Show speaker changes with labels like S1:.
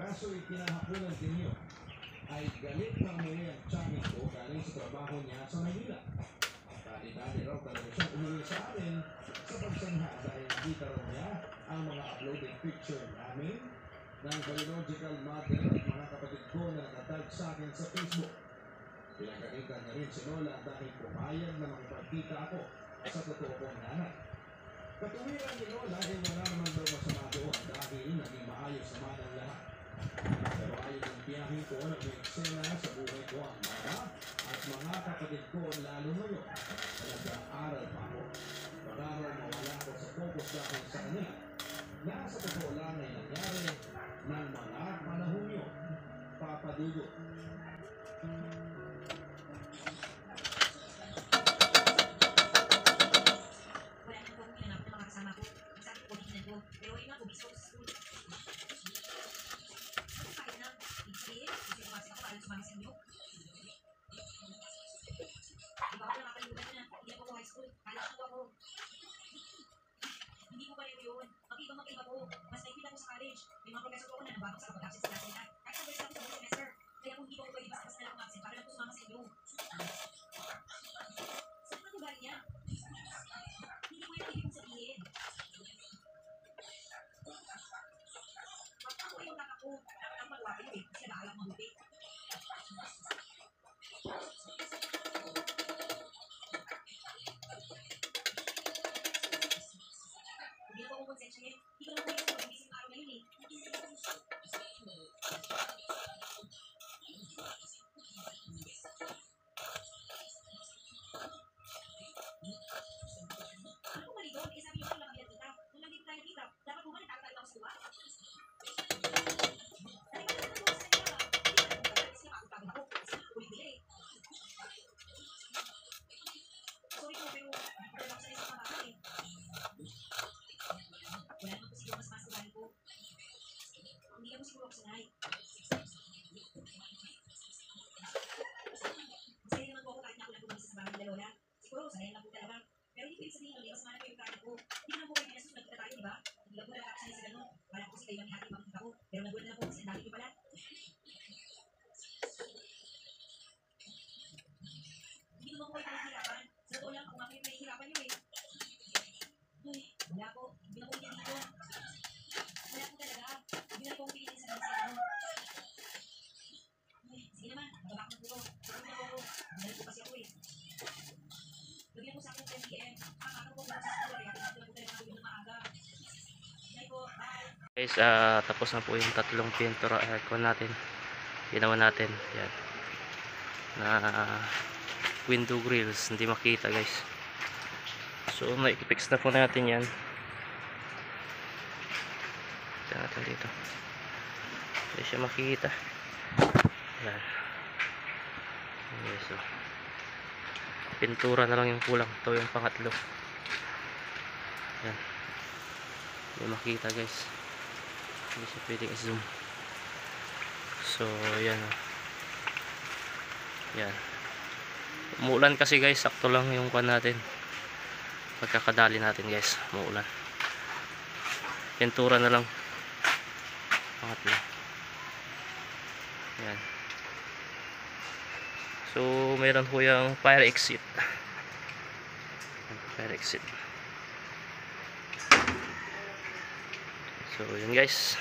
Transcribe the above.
S1: Kaso'y kinahapunan ninyo ay galit ng muli ang tiyahin ko galing sa trabaho niya sa Manila. Dali-dali raw talaga siyang umuwi sa amin sa pagsangha dahil nakita raw niya ang mga uploaded picture namin ng biological mother at mga kapatid ko na nakatag sa akin sa Facebook. Pinagalitan niya rin si Lola dahil pumayag na makipagkita ako sa totoo kong nanay. Katuwiran ni Lola ay wala naman daw masama doon dahil naging maayos naman ang lahat. Pero ayon ang biyahin ko na may eksena sa buhay ko ang mama at mga kapatid ko lalo ngayon. Nag-aaral pa ako. Baka raw mawala ako sa focus dahil sa kanila. Nasa totoo lang ay nangyari ng mga panahon yun. Papa Dudo.
S2: Hindi ko pareho yun. Mag-iba ko. Mas naipita ko sa college. May mga professor ko na nababang sa kapag-absent sa klase na. Kahit sa verse ako sa buong semester. Kaya kung hindi ko pwede basta na lang umabsent para lang po sumama sa inyo. Saan ka tugali niya? Hindi ko yung ibig kong sabihin. Pag ako ay yung nakako, dapat ang magawa kayo eh. Kasi nag-aalak mabuti. Hindi na po kung konsensya niya. Hindi ko na po yung pag-ibig araw na yun eh. Ano po mali doon? Eh sabi niyo ko lang kita. Kung lang dito tayo kita, dapat po ba nagkakatayo ako sa tuwa? Dali ba naman ako sa kanya? Hindi ba naman kasi nakakapagod ako? Kasi ulit nila eh. Sorry po, pero hindi ko lang ako sa isang mga eh. Wala naman po siguro mas masugali ko. Hindi naman siguro ako sanay. Masaya naman po ako kahit na ako lang po sa bahay nila Lola. Siguro, sanay lang po talaga. Pero hindi pwede sabihin ulit, mas mahal po yung kaya ko. Hindi naman po kayo pinasus, nagkita tayo, di ba? Hindi lang po nakakasanay sa ganun. Wala po kasi kayo ang ihati makikita ko. Pero nagulat na lang po kasi ang dami ko pala. Hindi naman po kayo pinahihirapan. Sa totoo lang, ako nga po yung pinahihirapan nyo eh. Ay, wala po. Hindi na po yan dito. Wala po talaga. Hindi na po akong pinili sa mga ano. Ay, sige naman, nababa ko na po ko. Siguro na po ako. Dahil po kasi ako eh. Gabi na po sa akin ng 10 PM. Kakaka po sa school kaya pinag na po tayo mga ng maaga. Bye po, bye.
S3: Guys, tapos na po yung tatlong pintura aircon natin. Ginawa natin. Yan. Na window grills. Hindi makita guys. So, na-fix na po natin yan. Tignan natin dito. Hindi siya makikita. Yan. Okay, so. Pintura na lang yung kulang. Ito yung pangatlo. Yan. Hindi makita guys. Hindi siya pwedeng i-zoom. So, yan. Yan. Umuulan kasi guys. Sakto lang yung pan natin. Pagkakadali natin guys. Umuulan. Pintura na lang. Pangatlo. Yan. So, mayroon po yung fire exit. Fire exit. So, yun guys.